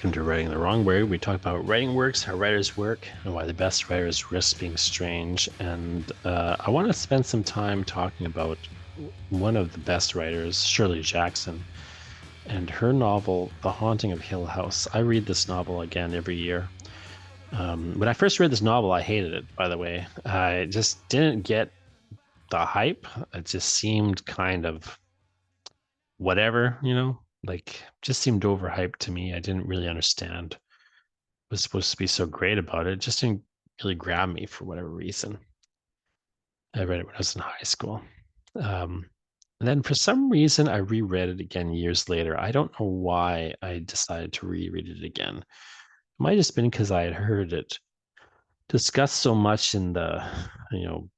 Welcome to Writing the Wrong Way. We talk about writing works, how writers work, and why the best writers risk being strange. And I want to spend some time talking about one of the best writers, Shirley Jackson, and her novel, The Haunting of Hill House. I read this novel again every year. When I first read this novel, I hated it, by the way. I just didn't get the hype. It just seemed kind of whatever, like just seemed overhyped to me. I didn't really understand what was supposed to be so great about it. It just didn't really grab me for whatever reason. I read it when I was in high school. Um, and then for some reason, I reread it again years later. I don't know why I decided to reread it again. It might have just been because I had heard it discussed so much in the, you know,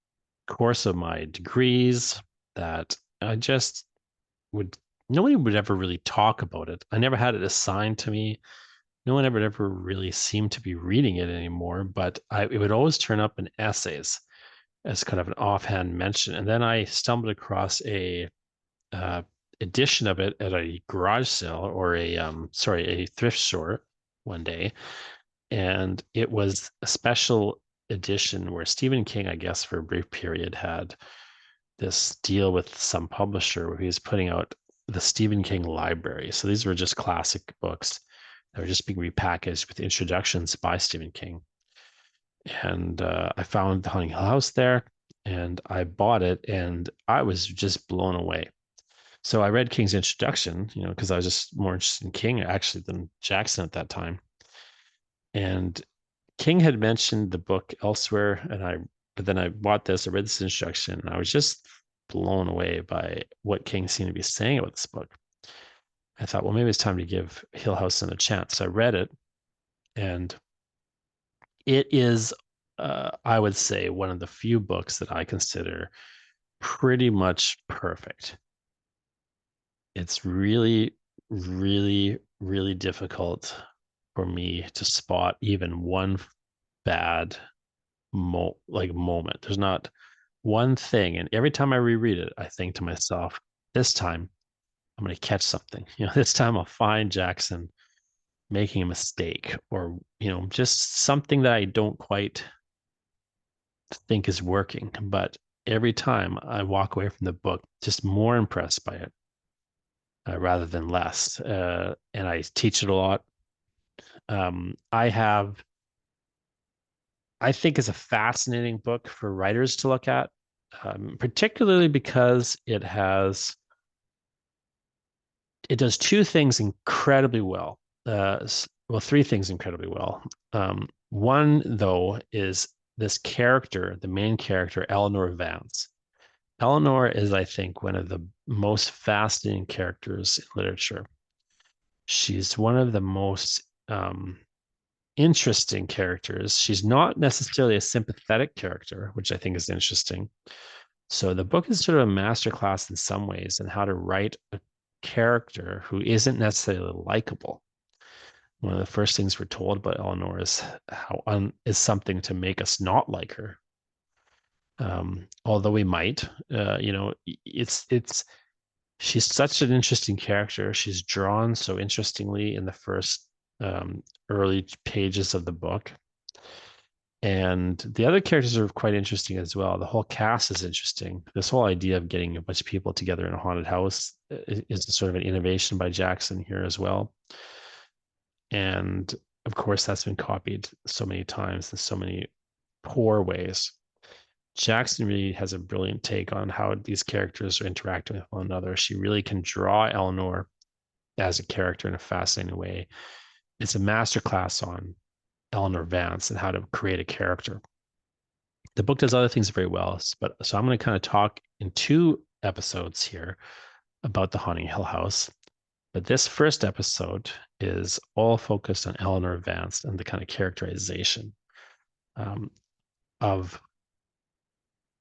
course of my degrees that I just would, nobody would ever really talk about it. I never had it assigned to me. No one ever really seemed to be reading it anymore, but it would always turn up in essays as kind of an offhand mention. And then I stumbled across a uh, edition of it at a garage sale or a thrift store one day, and it was a special edition where Stephen King, I guess, for a brief period, had this deal with some publisher where he was putting out the Stephen King library. So these were just classic books that were just being repackaged with introductions by Stephen King. And I found The Haunting Hill House there, and I bought it, and I was just blown away. So I read King's introduction, because I was just more interested in King actually than Jackson at that time. And King had mentioned the book elsewhere, but then I bought this, I read this introduction, and I was just blown away by what King seemed to be saying about this book. I thought, well, maybe it's time to give Hill House a chance. So I read it, and it is, I would say, one of the few books that I consider pretty much perfect. It's really, really, really difficult for me to spot even one bad moment. There's not one thing, and every time I reread it, I think to myself, this time I'm going to catch something. This time I'll find Jackson making a mistake or, just something that I don't quite think is working. But every time I walk away from the book, just more impressed by it rather than less. And I teach it a lot. I think it's a fascinating book for writers to look at, particularly because it does two things incredibly well. Well, three things incredibly well. One, though, is this character, the main character, Eleanor Vance. Eleanor is, I think, one of the most fascinating characters in literature. She's one of the most interesting characters. She's not necessarily a sympathetic character, which I think is interesting. So the book is sort of a masterclass in some ways in how to write a character who isn't necessarily likable. One of the first things we're told about Eleanor is is something to make us not like her. Although we might, it's she's such an interesting character. She's drawn so interestingly in the first early pages of the book. And the other characters are quite interesting as well. The whole cast is interesting. This whole idea of getting a bunch of people together in a haunted house is sort of an innovation by Jackson here as well. And of course, that's been copied so many times in so many poor ways. Jackson really has a brilliant take on how these characters are interacting with one another. She really can draw Eleanor as a character in a fascinating way. It's a masterclass on Eleanor Vance and how to create a character. The book does other things very well, but so I'm going to kind of talk in two episodes here about The Haunting Hill House. But this first episode is all focused on Eleanor Vance and the kind of characterization of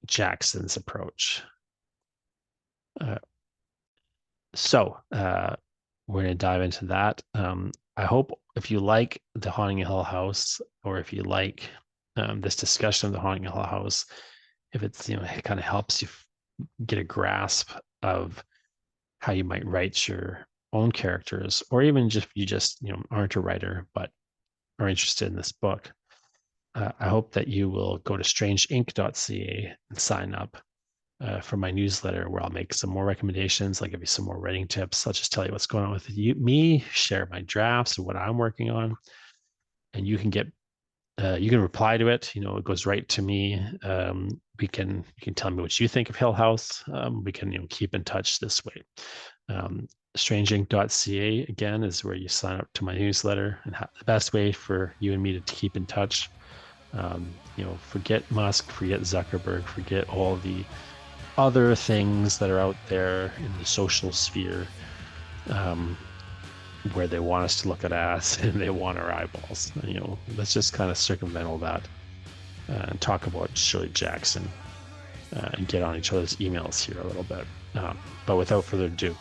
Jackson's approach. So we're going to dive into that. I hope if you like The Haunting Hill House, or if you like this discussion of The Haunting Hill House, if it's, it kind of helps you get a grasp of how you might write your own characters, or even if you just aren't a writer but are interested in this book, I hope that you will go to strangeinc.ca and sign up for my newsletter, where I'll make some more recommendations. I'll give you some more writing tips. I'll just tell you what's going on with me, share my drafts and what I'm working on, and you can reply to it. It goes right to me. You can tell me what you think of Hill House. We can keep in touch this way. Strangeinc.ca again is where you sign up to my newsletter, and the best way for you and me to keep in touch. Forget Musk, forget Zuckerberg, forget all the other things that are out there in the social sphere, where they want us to look at ass and they want our eyeballs. Let's just kind of circumvent all that and talk about Shirley Jackson and get on each other's emails here a little bit. But without further ado,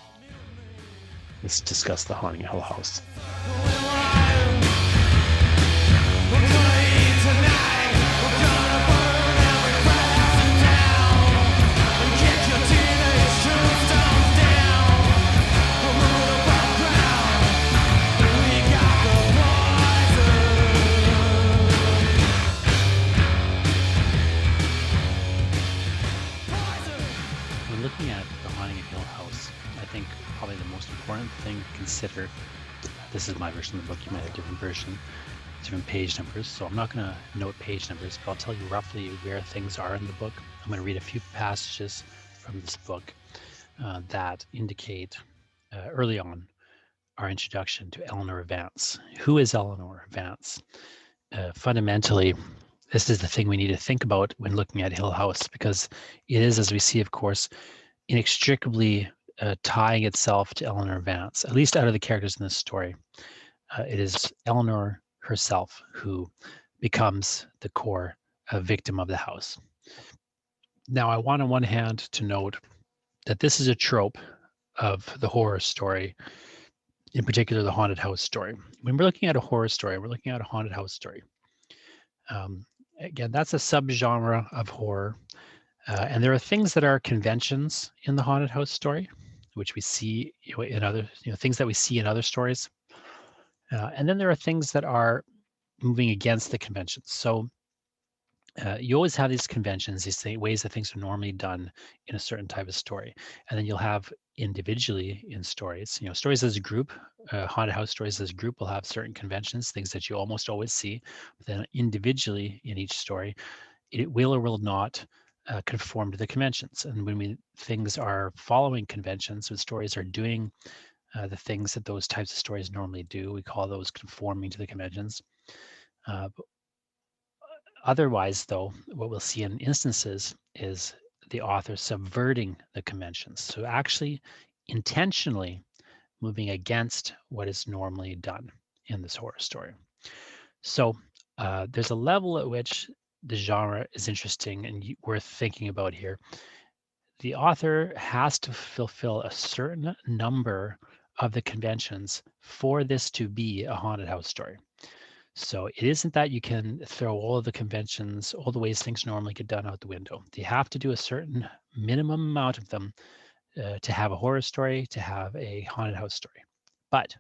let's discuss The Haunting of Hill House. Probably the most important thing to consider, this is my version of the book, you might have a different version, different page numbers, so I'm not going to note page numbers, but I'll tell you roughly where things are in the book. I'm going to read a few passages from this book that indicate early on our introduction to Eleanor Vance. Who is Eleanor Vance? Fundamentally, this is the thing we need to think about when looking at Hill House, because it is, as we see, of course, inextricably tying itself to Eleanor Vance, at least out of the characters in this story. It is Eleanor herself who becomes the core victim of the house. Now, I want on one hand to note that this is a trope of the horror story, in particular the haunted house story. When we're looking at a horror story, we're looking at a haunted house story. Again, that's a subgenre of horror. And there are things that are conventions in the haunted house story, which we see in other, things that we see in other stories. And then there are things that are moving against the conventions. So you always have these conventions, these ways that things are normally done in a certain type of story. And then you'll have individually in stories, stories as a group, haunted house stories as a group will have certain conventions, things that you almost always see. But then individually in each story, it will or will not conform to the conventions. And when things are following conventions, when stories are doing the things that those types of stories normally do, we call those conforming to the conventions. Otherwise, though, what we'll see in instances is the author subverting the conventions. So actually intentionally moving against what is normally done in this horror story. So there's a level at which the genre is interesting and worth thinking about here. The author has to fulfill a certain number of the conventions for this to be a haunted house story. So it isn't that you can throw all of the conventions, all the ways things normally get done, out the window. You have to do a certain minimum amount of them to have a horror story, to have a haunted house story. But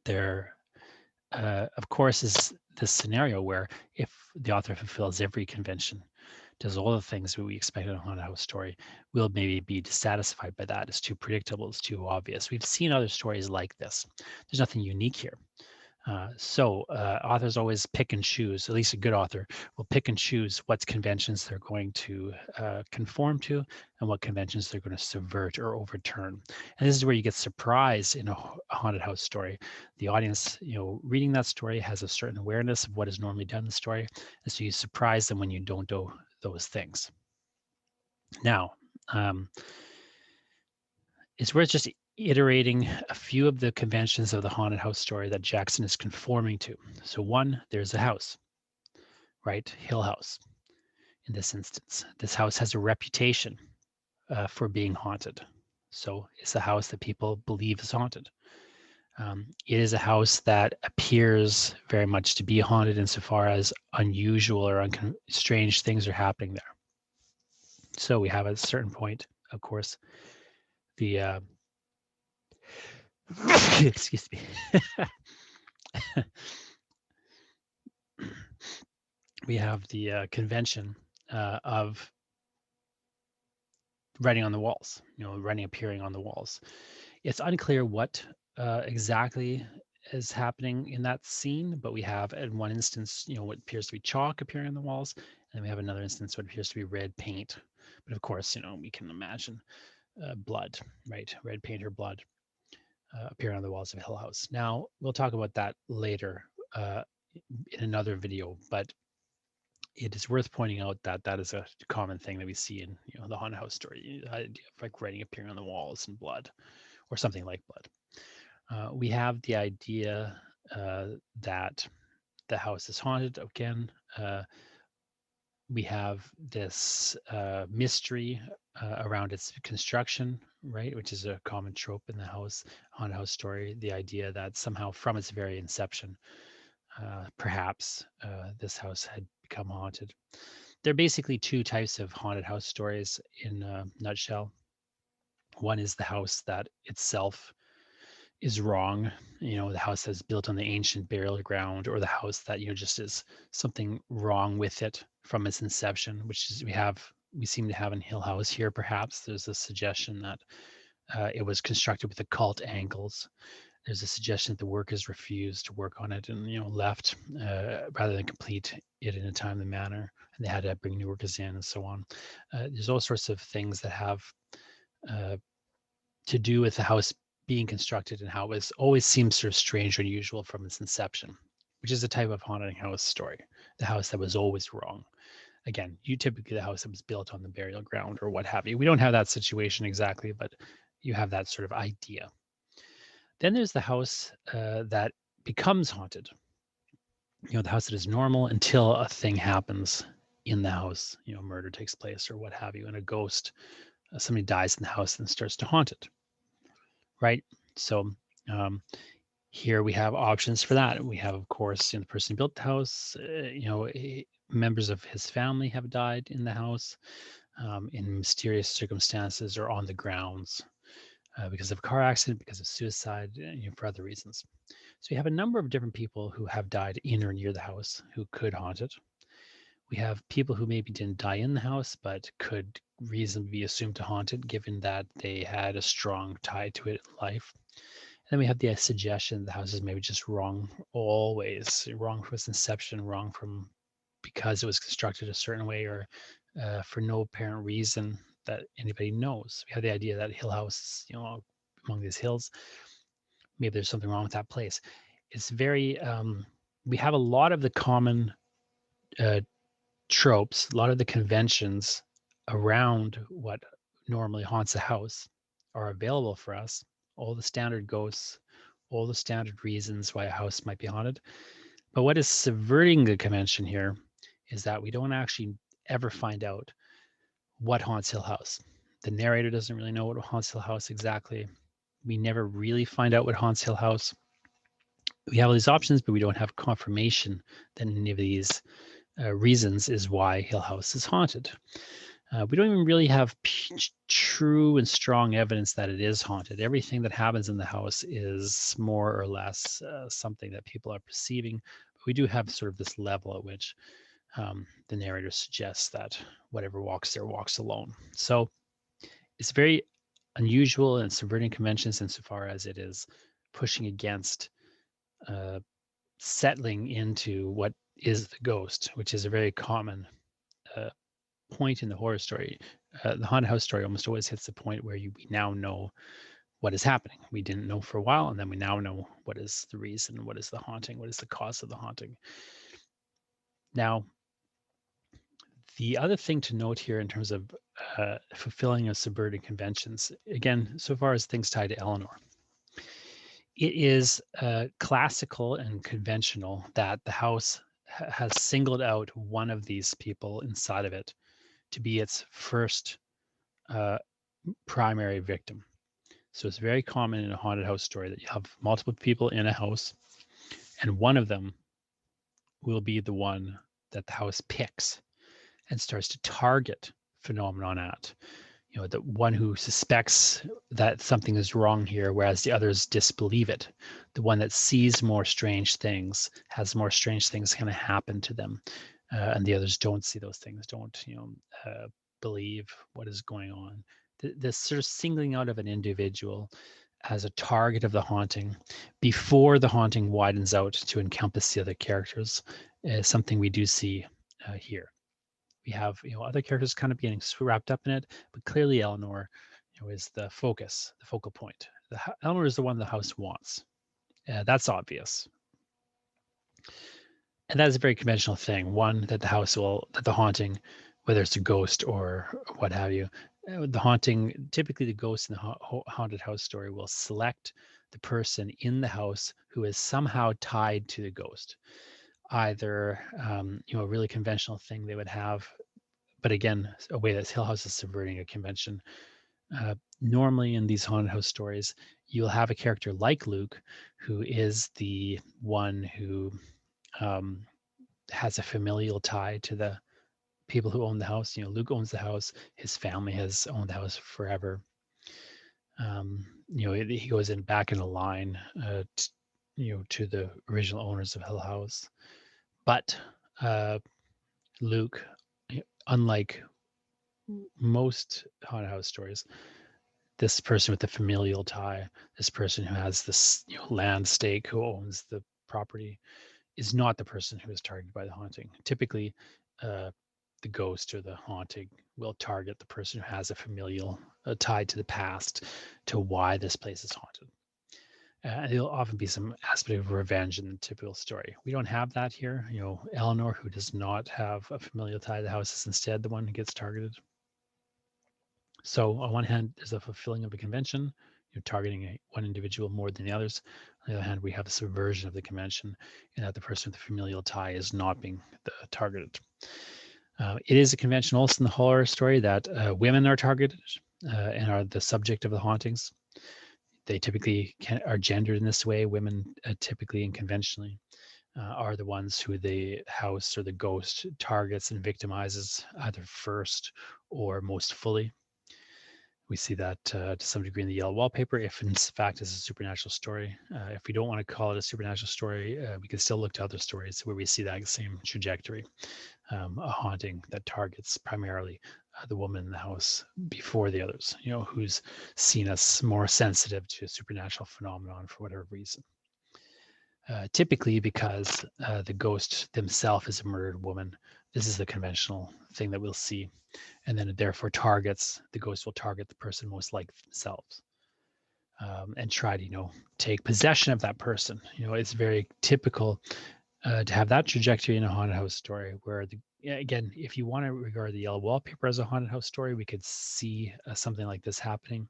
there, of course, is this scenario where if the author fulfills every convention, does all the things that we expect in a haunted house story, we'll maybe be dissatisfied by that. It's too predictable, it's too obvious. We've seen other stories like this. There's nothing unique here. So authors always pick and choose, at least a good author will pick and choose what conventions they're going to conform to and what conventions they're going to subvert or overturn. And this is where you get surprised in a haunted house story. The audience, reading that story has a certain awareness of what is normally done in the story. And so you surprise them when you don't do those things. Now, it's worth just iterating a few of the conventions of the haunted house story that Jackson is conforming to. So one, there's a house, right? Hill House. In this instance, this house has a reputation for being haunted. So it's a house that people believe is haunted. It is a house that appears very much to be haunted insofar as unusual or strange things are happening there. So we have at a certain point, of course, the Excuse me. We have the convention of writing on the walls, writing appearing on the walls. It's unclear what exactly is happening in that scene, but we have in one instance, what appears to be chalk appearing on the walls, and we have another instance what appears to be red paint. But of course, we can imagine blood, right? Red paint or blood appearing on the walls of Hill House. Now, we'll talk about that later in another video, but it is worth pointing out that that is a common thing that we see in the haunted house story, the idea of like writing appearing on the walls and blood, or something like blood. We have the idea that the house is haunted. Again, we have this mystery around its construction, right? Which is a common trope in the haunted house story. The idea that somehow from its very inception, perhaps this house had become haunted. There are basically two types of haunted house stories in a nutshell. One is the house that itself is wrong, the house that's built on the ancient burial ground, or the house that, just is something wrong with it from its inception, which is we seem to have in Hill House here. Perhaps there's a suggestion that it was constructed with occult angles. There's a suggestion that the workers refused to work on it and left rather than complete it in a timely manner, and they had to bring new workers in and so on. There's all sorts of things that have to do with the house being constructed and how it was always seems sort of strange or unusual from its inception, which is a type of haunted house story. The house that was always wrong. Again, typically the house that was built on the burial ground or what have you. We don't have that situation exactly, but you have that sort of idea. Then there's the house that becomes haunted. The house that is normal until a thing happens in the house. Murder takes place or what have you, and a ghost, somebody dies in the house and starts to haunt it. Right. So here we have options for that. We have, of course, the person who built the house. Members of his family have died in the house in mysterious circumstances or on the grounds. Because of a car accident, because of suicide, for other reasons. So we have a number of different people who have died in or near the house who could haunt it. We have people who maybe didn't die in the house, but could reasonably be assumed to haunt it, given that they had a strong tie to it in life. And then we have the suggestion the house is maybe just wrong, always wrong from its inception, wrong from because it was constructed a certain way or for no apparent reason that anybody knows. We have the idea that Hill House is, among these hills. Maybe there's something wrong with that place. It's very, we have a lot of the common tropes, a lot of the conventions around what normally haunts a house are available for us. All the standard ghosts, all the standard reasons why a house might be haunted. But what is subverting the convention here is that we don't actually ever find out what haunts Hill House. The narrator doesn't really know what haunts Hill House exactly. We never really find out what haunts Hill House. We have all these options, but we don't have confirmation that any of these reasons is why Hill House is haunted. We don't even really have true and strong evidence that it is haunted. Everything that happens in the house is more or less something that people are perceiving. But we do have sort of this level at which the narrator suggests that whatever walks there walks alone. So it's very unusual and subverting conventions insofar as it is pushing against settling into what is the ghost, which is a very common point in the horror story. The haunted house story almost always hits the point where we now know what is happening. We didn't know for a while, and then we now know what is the reason, what is the haunting, what is the cause of the haunting. Now, the other thing to note here in terms of fulfilling of subverting conventions, again, so far as things tied to Eleanor, it is classical and conventional that the house has singled out one of these people inside of it to be its first primary victim. So it's very common in a haunted house story that you have multiple people in a house, and one of them will be the one that the house picks and starts to target phenomenon at. the one who suspects that something is wrong here, whereas the others disbelieve it. The one that sees more strange things, has more strange things kind of happen to them, and the others don't see those things, don't believe what is going on. This sort of singling out of an individual as a target of the haunting before the haunting widens out to encompass the other characters is something we do see here. We have other characters kind of getting wrapped up in it, but clearly Eleanor is the focus, the focal point. Eleanor is the one the house wants. That's obvious, and that is a very conventional thing. One, that the haunting, whether it's a ghost or what have you, the haunting, typically the ghost in the haunted house story will select the person in the house who is somehow tied to the ghost. Either a really conventional thing they would have, but again, a way that Hill House is subverting a convention. Normally in these haunted house stories, you'll have a character like Luke, who is the one who has a familial tie to the people who own the house. Luke owns the house. His family has owned the house forever. He goes in back in the line, to the original owners of Hill House. But Luke, unlike most haunted house stories, this person with the familial tie, this person who has this land stake, who owns the property, is not the person who is targeted by the haunting. Typically, the ghost or the haunting will target the person who has a familial tie to the past, to why this place is haunted. There'll often be some aspect of revenge in the typical story. We don't have that here. Eleanor, who does not have a familial tie to the house, is instead the one who gets targeted. So on one hand, there's a fulfilling of a convention, targeting one individual more than the others. On the other hand, we have a subversion of the convention in that the person with the familial tie is not being targeted. It is a convention also in the horror story that women are targeted and are the subject of the hauntings. They typically are gendered in this way. Women typically and conventionally are the ones who the house or the ghost targets and victimizes either first or most fully. We see that to some degree in the yellow wallpaper, if in fact it's a supernatural story. If we don't want to call it a supernatural story, we can still look to other stories where we see that same trajectory, a haunting that targets primarily the woman in the house before the others, who's seen as more sensitive to a supernatural phenomenon for whatever reason. Typically because the ghost themselves is a murdered woman. This is the conventional thing that we'll see. And then it therefore the ghost will target the person most like themselves, and try to, take possession of that person. It's very typical to have that trajectory in a haunted house story where again, if you want to regard the yellow wallpaper as a haunted house story, we could see something like this happening,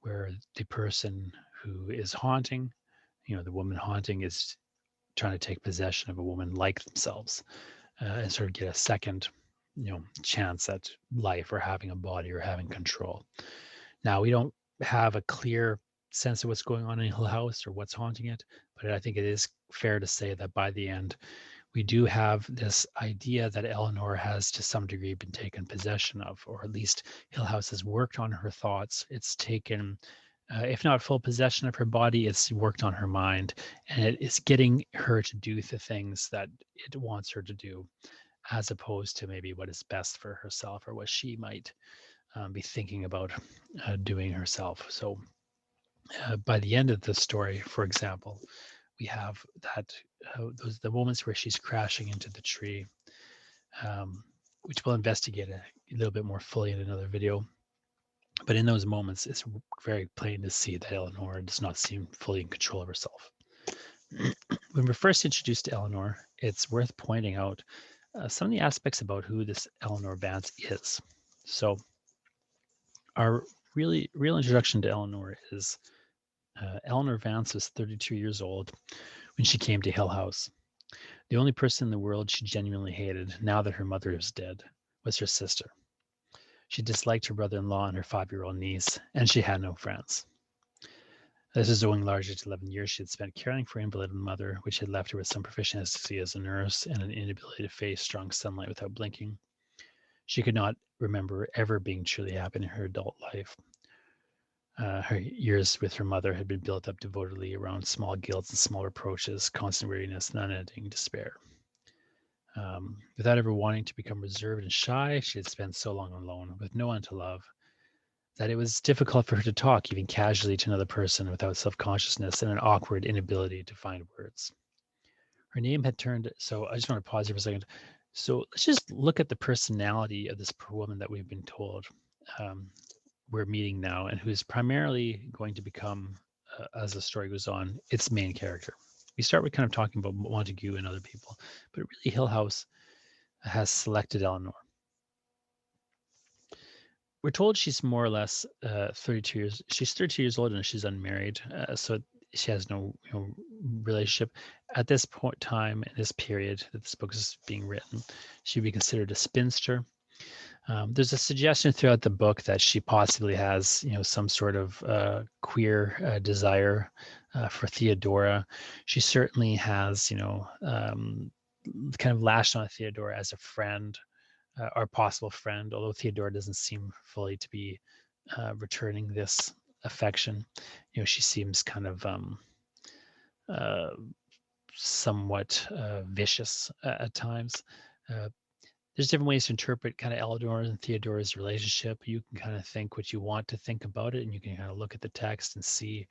where the person who is haunting, the woman haunting, is trying to take possession of a woman like themselves, and sort of get a second, chance at life, or having a body, or having control. Now, we don't have a clear sense of what's going on in Hill House or what's haunting it, but I think it is fair to say that by the end, we do have this idea that Eleanor has to some degree been taken possession of, or at least Hill House has worked on her thoughts. It's taken, if not full possession of her body, it's worked on her mind, and it is getting her to do the things that it wants her to do, as opposed to maybe what is best for herself, or what she might be thinking about doing herself. So by the end of the story, for example, we have that the moments where she's crashing into the tree, which we'll investigate a little bit more fully in another video. But in those moments, it's very plain to see that Eleanor does not seem fully in control of herself. When we're first introduced to Eleanor, it's worth pointing out some of the aspects about who this Eleanor Vance is. So our real introduction to Eleanor is Eleanor Vance was 32 years old when she came to Hill House. The only person in the world she genuinely hated, now that her mother was dead, was her sister. She disliked her brother-in-law and her 5-year-old niece, and she had no friends. This is owing largely to 11 years she had spent caring for her invalid mother, which had left her with some proficiency as a nurse and an inability to face strong sunlight without blinking. She could not remember ever being truly happy in her adult life. Her years with her mother had been built up devotedly around small guilt and small reproaches, constant weariness, and unending despair. Without ever wanting to become reserved and shy, she had spent so long alone with no one to love that it was difficult for her to talk even casually to another person without self-consciousness and an awkward inability to find words. Her name had turned, so I just want to pause here for a second. So let's just look at the personality of this poor woman that we've been told um, we're meeting now, and who's primarily going to become, as the story goes on, its main character. We start with kind of talking about Montague and other people, but really Hill House has selected Eleanor. We're told she's more or less 32 years. She's 32 years old and she's unmarried, so she has no relationship at this point time in this period that this book is being written. She'd be considered a spinster. There's a suggestion throughout the book that she possibly has, some sort of queer desire for Theodora. She certainly has, kind of lashed on Theodora as a friend or possible friend, although Theodora doesn't seem fully to be returning this affection. She seems kind of uh, somewhat vicious at times. Uh, there's different ways to interpret kind of Eleanor and Theodora's relationship. You can kind of think what you want to think about it, and you can kind of look at the text and see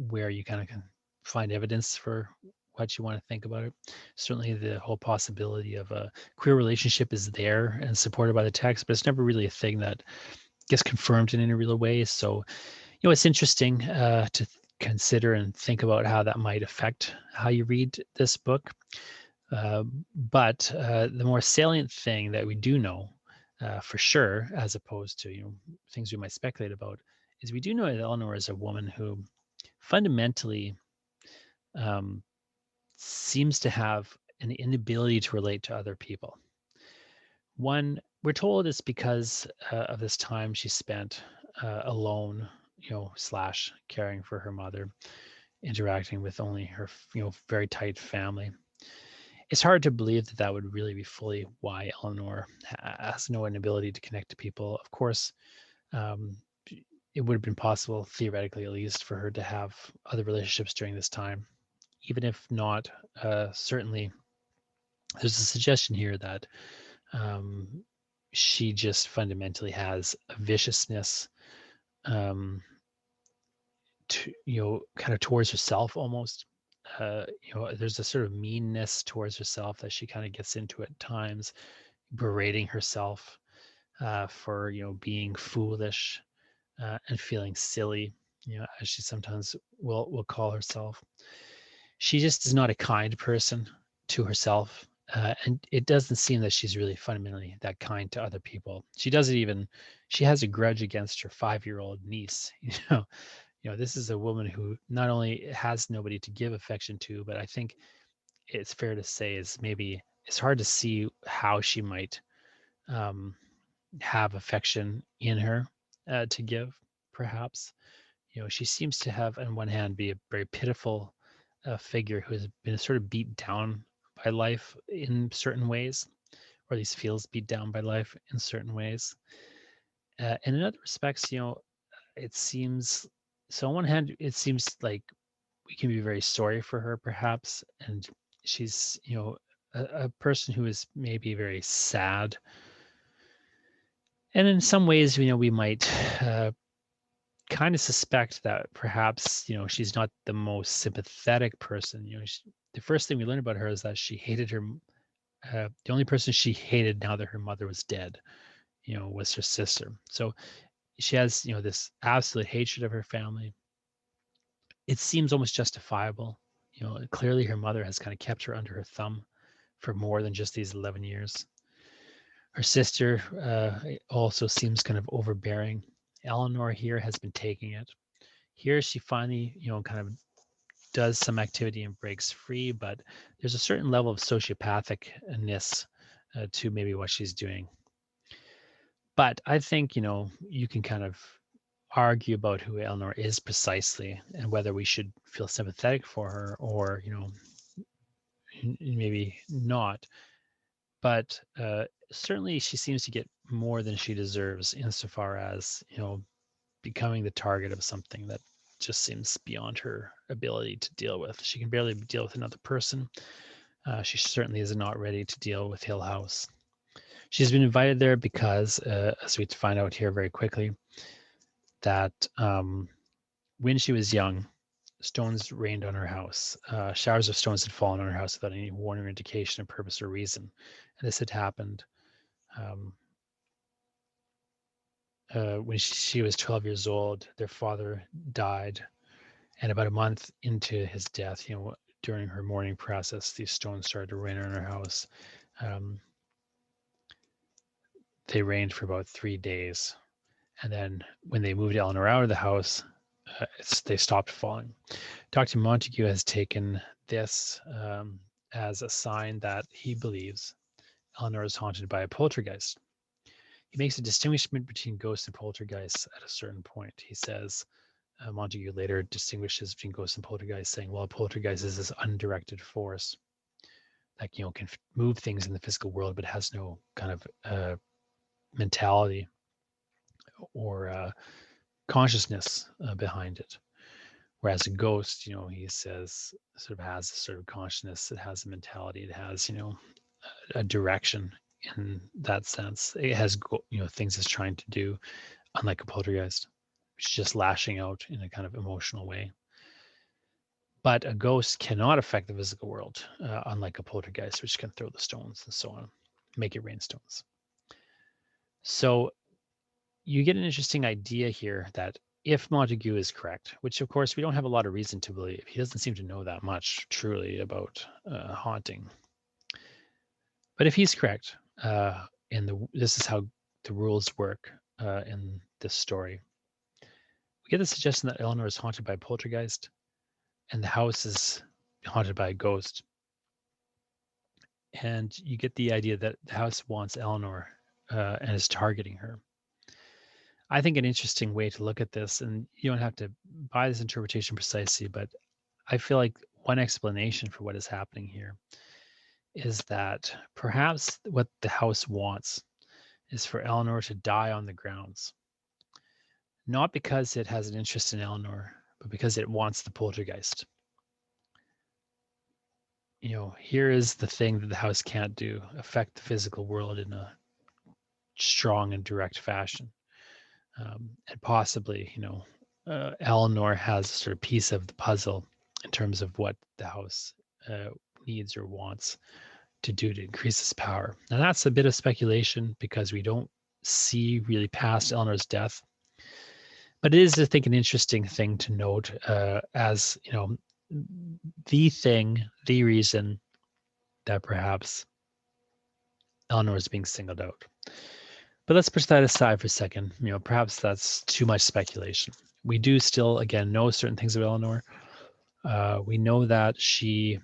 where you kind of can find evidence for what you want to think about it. Certainly, the whole possibility of a queer relationship is there and supported by the text, but it's never really a thing that gets confirmed in any real way. So, it's interesting to consider and think about how that might affect how you read this book. But the more salient thing that we do know for sure, as opposed to things we might speculate about, is we do know that Eleanor is a woman who fundamentally um, seems to have an inability to relate to other people. One, we're told it's because of this time she spent alone, slash caring for her mother, interacting with only her, very tight family. It's hard to believe that that would really be fully why Eleanor has no inability to connect to people. Of course, um, it would have been possible, theoretically at least, for her to have other relationships during this time. Even if not, certainly there's a suggestion here that um, she just fundamentally has a viciousness um, to, kind of towards herself almost. There's a sort of meanness towards herself that she kind of gets into at times, berating herself for being foolish and feeling silly, as she sometimes will call herself. She just is not a kind person to herself, and it doesn't seem that she's really fundamentally that kind to other people. She doesn't even. She has a grudge against her 5-year-old niece. This is a woman who not only has nobody to give affection to, but I think it's fair to say is maybe it's hard to see how she might um, have affection in her to give, perhaps. She seems to have, on one hand, be a very pitiful figure who has been sort of beat down by life in certain ways, or at least feels beat down by life in certain ways. And in other respects, it seems so. On one hand, it seems like we can be very sorry for her, perhaps, and she's, a person who is maybe very sad. And in some ways, we might kind of suspect that perhaps she's not the most sympathetic person. The first thing we learn about her is that she hated her. The only person she hated now that her mother was dead, was her sister. So she has this absolute hatred of her family. It seems almost justifiable. Clearly her mother has kind of kept her under her thumb for more than just these 11 years. Her sister also seems kind of overbearing. Eleanor here has been taking it. Here she finally, kind of does some activity and breaks free, but there's a certain level of sociopathicness to maybe what she's doing. But I think, you can kind of argue about who Eleanor is precisely and whether we should feel sympathetic for her or, maybe not. but certainly she seems to get more than she deserves insofar as, becoming the target of something that just seems beyond her ability to deal with. She can barely deal with another person. She certainly is not ready to deal with Hill House. She's been invited there because, as we find out here very quickly, that when she was young, stones rained on her house. Showers of stones had fallen on her house without any warning or indication of purpose or reason. And this had happened um, when she was 12 years old. Their father died, and about a month into his death, during her mourning process, these stones started to rain on her house. Um, they rained for about 3 days, and then when they moved Eleanor out of the house, they stopped falling. Dr. Montague has taken this as a sign that he believes Eleanor is haunted by a poltergeist. He makes a distinguishment between ghosts and poltergeists at a certain point. He says, Montague later distinguishes between ghosts and poltergeists, saying, well, a poltergeist is this undirected force that can move things in the physical world, but has no kind of mentality or consciousness behind it. Whereas a ghost, he says, sort of has a sort of consciousness, it has a mentality, it has, a direction in that sense. It has, things it's trying to do, unlike a poltergeist, which is just lashing out in a kind of emotional way. But a ghost cannot affect the physical world, unlike a poltergeist, which can throw the stones and so on, make it rain stones. So you get an interesting idea here that if Montague is correct, which of course we don't have a lot of reason to believe, he doesn't seem to know that much truly about haunting. But if he's correct, this is how the rules work in this story, we get the suggestion that Eleanor is haunted by a poltergeist and the house is haunted by a ghost. And you get the idea that the house wants Eleanor and is targeting her. I think an interesting way to look at this, and you don't have to buy this interpretation precisely, but I feel like one explanation for what is happening here is that perhaps what the house wants is for Eleanor to die on the grounds, not because it has an interest in Eleanor, but because it wants the poltergeist. Here is the thing that the house can't do, affect the physical world in a strong and direct fashion. And possibly, Eleanor has a sort of piece of the puzzle in terms of what the house needs or wants to do to increase its power. And that's a bit of speculation because we don't see really past Eleanor's death. But it is, I think, an interesting thing to note as, the reason that perhaps Eleanor is being singled out. But let's push that aside for a second. Perhaps that's too much speculation. We do still, again, know certain things about Eleanor. We know that she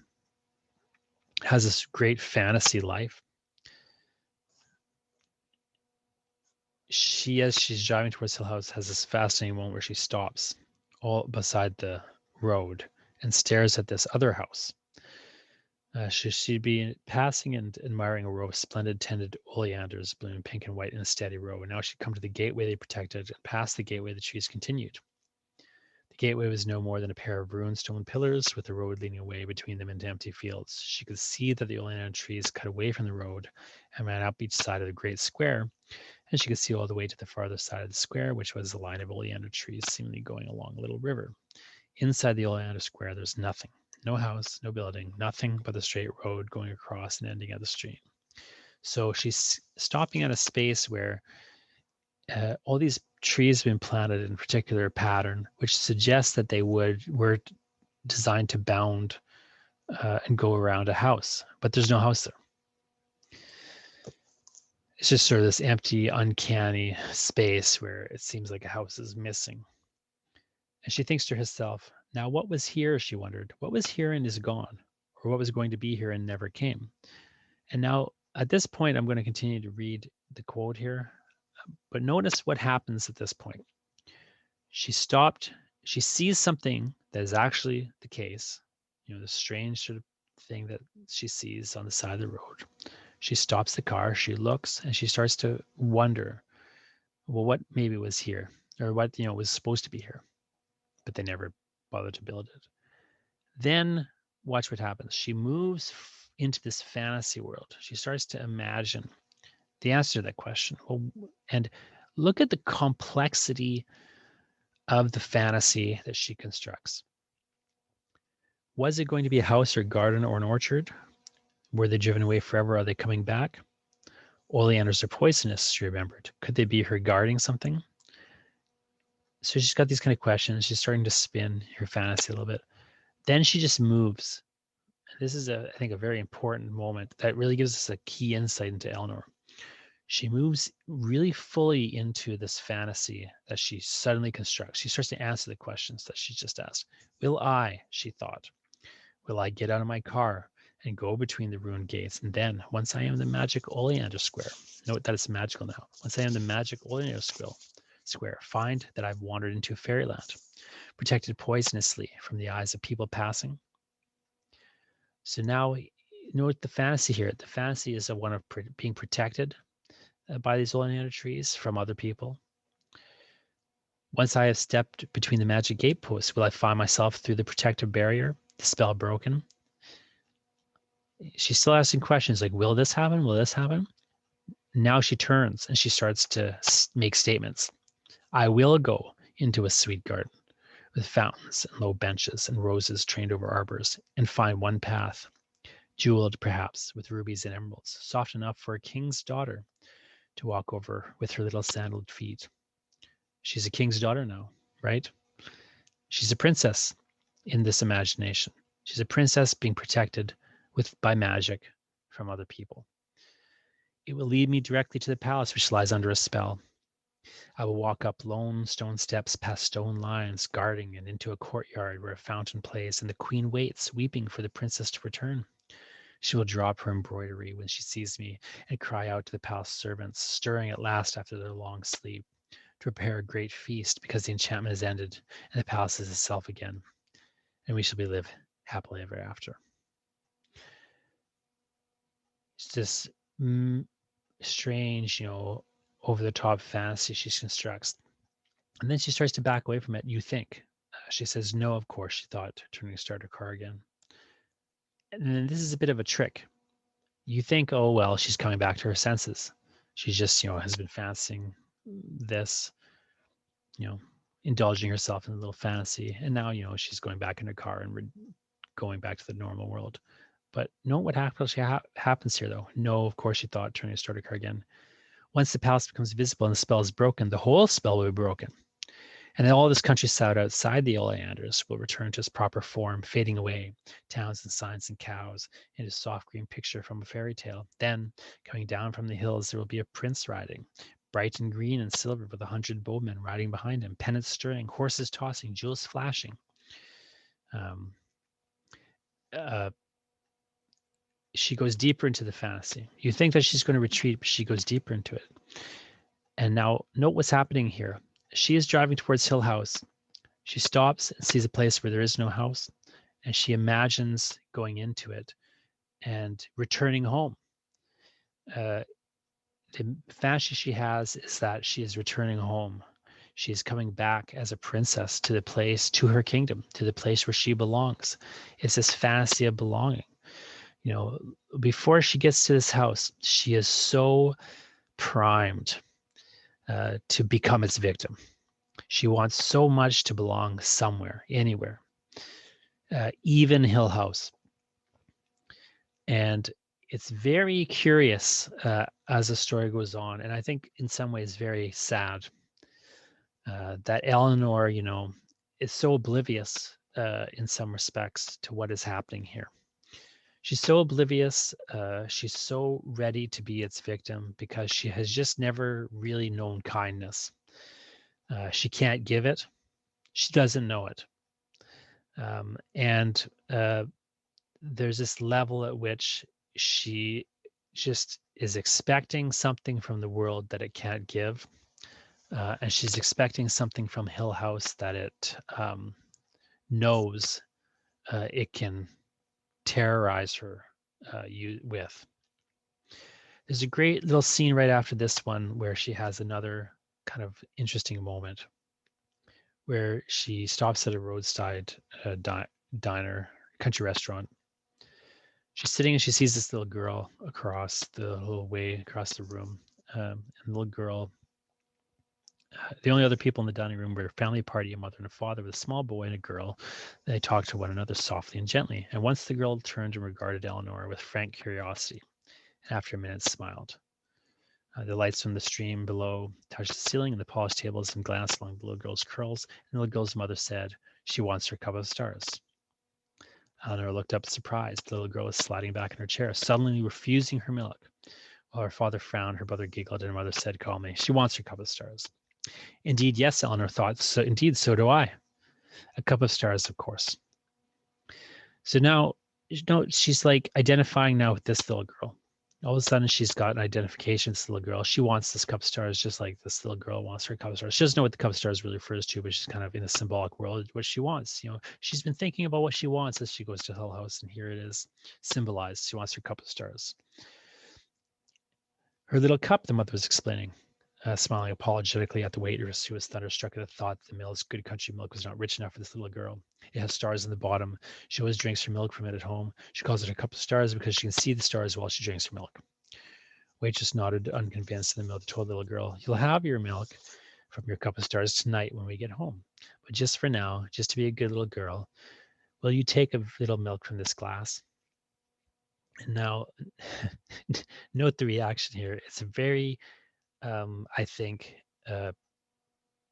has this great fantasy life. As she's driving towards Hill House, has this fascinating moment where she stops all beside the road and stares at this other house. She'd be passing and admiring a row of splendid tended oleanders blooming pink and white in a steady row, and now she'd come to the gateway they protected, and past the gateway the trees continued. The gateway was no more than a pair of ruined stone pillars with the road leading away between them into empty fields. She could see that the oleander trees cut away from the road and ran up each side of the great square, and she could see all the way to the farther side of the square, which was a line of oleander trees seemingly going along a little river. Inside the oleander square, there's nothing. No house, no building, nothing but the straight road going across and ending at the stream. So she's stopping at a space where all these trees have been planted in a particular pattern, which suggests that they were designed to bound and go around a house, but there's no house there. It's just sort of this empty, uncanny space where it seems like a house is missing. And she thinks to herself, now what was here, she wondered, what was here and is gone, or what was going to be here and never came? And now at this point, I'm going to continue to read the quote here, but notice what happens at this point. She stopped, she sees something that is actually the case, the strange sort of thing that she sees on the side of the road. She stops the car, she looks, and she starts to wonder, well, what maybe was here, or what was supposed to be here, but they never bothered to build it. Then watch what happens. She moves into this fantasy world. She starts to imagine the answer to that question. Well, and look at the complexity of the fantasy that she constructs. Was it going to be a house or garden or an orchard? Were they driven away forever? Are they coming back? Oleanders are poisonous, she remembered. Could they be her guarding something? So she's got these kind of questions. She's starting to spin her fantasy a little bit. Then she just moves. This is, I think, a very important moment that really gives us a key insight into Eleanor. She moves really fully into this fantasy that she suddenly constructs. She starts to answer the questions that she just asked. Will I, she thought, will I get out of my car and go between the ruined gates? And then, once I am the magic oleander square, note that it's magical now. Once I am the magic oleander square, find that I've wandered into fairyland, protected poisonously from the eyes of people passing. So now, note the fantasy here. The fantasy is one of being protected by these oleander trees from other people. Once I have stepped between the magic gateposts, will I find myself through the protective barrier, the spell broken? She's still asking questions like, will this happen? Will this happen? Now she turns and she starts to make statements. I will go into a sweet garden with fountains and low benches and roses trained over arbors, and find one path, jeweled perhaps with rubies and emeralds, soft enough for a king's daughter to walk over with her little sandaled feet. She's a king's daughter now, right? She's a princess in this imagination. She's a princess being protected by magic from other people. It will lead me directly to the palace, which lies under a spell. I will walk up lone stone steps past stone lions guarding, and into a courtyard where a fountain plays, and the queen waits, weeping for the princess to return. She will drop her embroidery when she sees me and cry out to the palace servants, stirring at last after their long sleep, to prepare a great feast because the enchantment has ended and the palace is itself again, and we shall live happily ever after. It's this strange, over the top fantasy she constructs. And then she starts to back away from it. You think. She says, no, of course, she thought, turning to start her car again. And then this is a bit of a trick. You think, oh, well, she's coming back to her senses. She just, has been fancying this, indulging herself in a little fantasy. And now, she's going back in her car and going back to the normal world. But note what happens here, though. No, of course, she thought, turning to start her car again. Once the palace becomes visible and the spell is broken, the whole spell will be broken. And then all this countryside outside the oleanders will return to its proper form, fading away, towns and signs and cows, into a soft green picture from a fairy tale. Then, coming down from the hills, there will be a prince riding, bright and green and silver, with 100 bowmen riding behind him, pennants stirring, horses tossing, jewels flashing. She goes deeper into the fantasy. You think that she's going to retreat, but she goes deeper into it. And now, note what's happening here. She is driving towards Hill House. She stops and sees a place where there is no house, and she imagines going into it and returning home. The fantasy she has is that she is returning home. She is coming back as a princess to the place, to her kingdom, to the place where she belongs. It's this fantasy of belonging. Before she gets to this house, she is so primed to become its victim. She wants so much to belong somewhere, anywhere, even Hill House. And it's very curious as the story goes on, and I think in some ways very sad that Eleanor, is so oblivious in some respects to what is happening here. She's so oblivious. She's so ready to be its victim because she has just never really known kindness. She can't give it. She doesn't know it. And there's this level at which she just is expecting something from the world that it can't give. And she's expecting something from Hill House that it knows it can terrorize her with. There's a great little scene right after this one where she has another kind of interesting moment where she stops at a roadside diner, country restaurant. She's sitting and she sees this little girl across the little way across the room. And the little girl, the only other people in the dining room were a family party, a mother and a father with a small boy and a girl. They talked to one another softly and gently. And once the girl turned and regarded Eleanor with frank curiosity, and after a minute smiled. The lights from the stream below touched the ceiling and the polished tables and glanced along the little girl's curls. And the little girl's mother said, "She wants her cup of stars." Eleanor looked up surprised. The little girl was sliding back in her chair, suddenly refusing her milk. While her father frowned, her brother giggled, and her mother said calmly, "She wants her cup of stars." Indeed, yes, Eleanor thought. So, indeed, so do I. A cup of stars, of course. So now, she's like identifying now with this little girl. All of a sudden, she's got an identification with this little girl. She wants this cup of stars just like this little girl wants her cup of stars. She doesn't know what the cup of stars really refers to, but she's kind of in a symbolic world, what she wants. She's been thinking about what she wants as she goes to Hill House, and here it is symbolized. She wants her cup of stars. Her little cup, the mother was explaining, smiling apologetically at the waitress, who was thunderstruck at the thought that the mill's good country milk was not rich enough for this little girl. It has stars in the bottom. She always drinks her milk from it at home. She calls it a cup of stars because she can see the stars while she drinks her milk. Waitress nodded, unconvinced, and the mother told the little girl, "You'll have your milk from your cup of stars tonight when we get home. But just for now, just to be a good little girl, will you take a little milk from this glass?" And now, note the reaction here. It's a very, I think,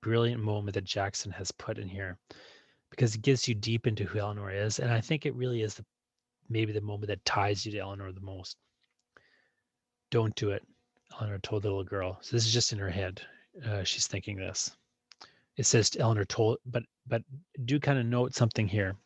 brilliant moment that Jackson has put in here, because it gives you deep into who Eleanor is. And I think it really is maybe the moment that ties you to Eleanor the most. "Don't do it," Eleanor told the little girl. So this is just in her head. She's thinking this. It says Eleanor told, but do kind of note something here.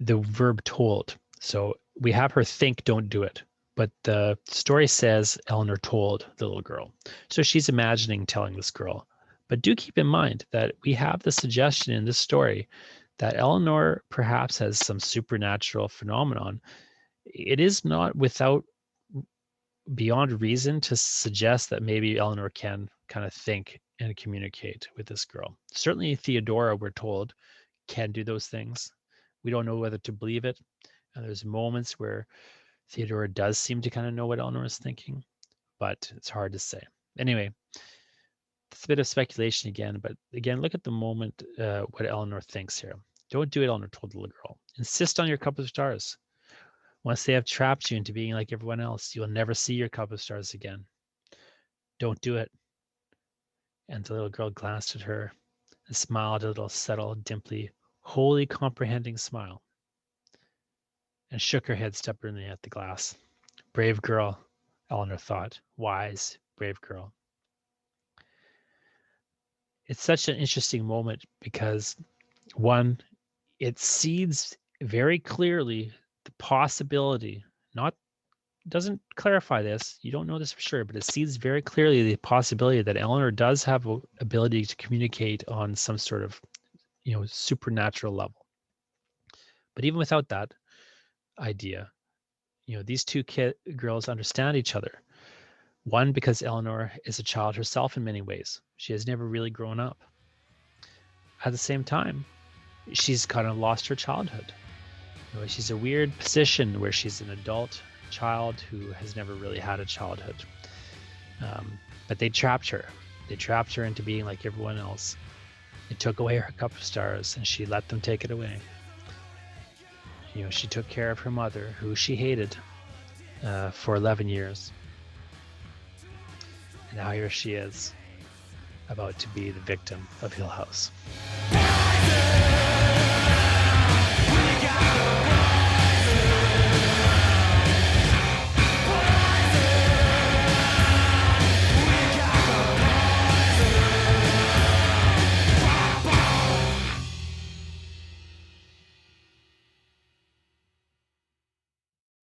The verb told. So we have her think, "Don't do it." But the story says Eleanor told the little girl. So she's imagining telling this girl. But do keep in mind that we have the suggestion in this story that Eleanor perhaps has some supernatural phenomenon. It is not without beyond reason to suggest that maybe Eleanor can kind of think and communicate with this girl. Certainly Theodora, we're told, can do those things. We don't know whether to believe it. And there's moments where Theodora does seem to kind of know what Eleanor is thinking, but it's hard to say. Anyway, it's a bit of speculation again, but again, look at the moment, what Eleanor thinks here. "Don't do it," Eleanor told the little girl. "Insist on your cup of stars. Once they have trapped you into being like everyone else, you will never see your cup of stars again. Don't do it." And the little girl glanced at her and smiled a little subtle, dimply, wholly comprehending smile, and shook her head stubbornly at the glass. Brave girl, Eleanor thought. Wise, brave girl. It's such an interesting moment because, one, it seeds very clearly the possibility, doesn't clarify this, you don't know this for sure, but it seeds very clearly the possibility that Eleanor does have an ability to communicate on some sort of, supernatural level. But even without that idea, these two girls understand each other. One, because Eleanor is a child herself in many ways. She has never really grown up. At the same time, she's kind of lost her childhood. She's a weird position where she's an adult child who has never really had a childhood. But they trapped her. They trapped her into being like everyone else. They took away her cup of stars, and she let them take it away. She took care of her mother, who she hated, for 11 years. And now here she is, about to be the victim of Hill House.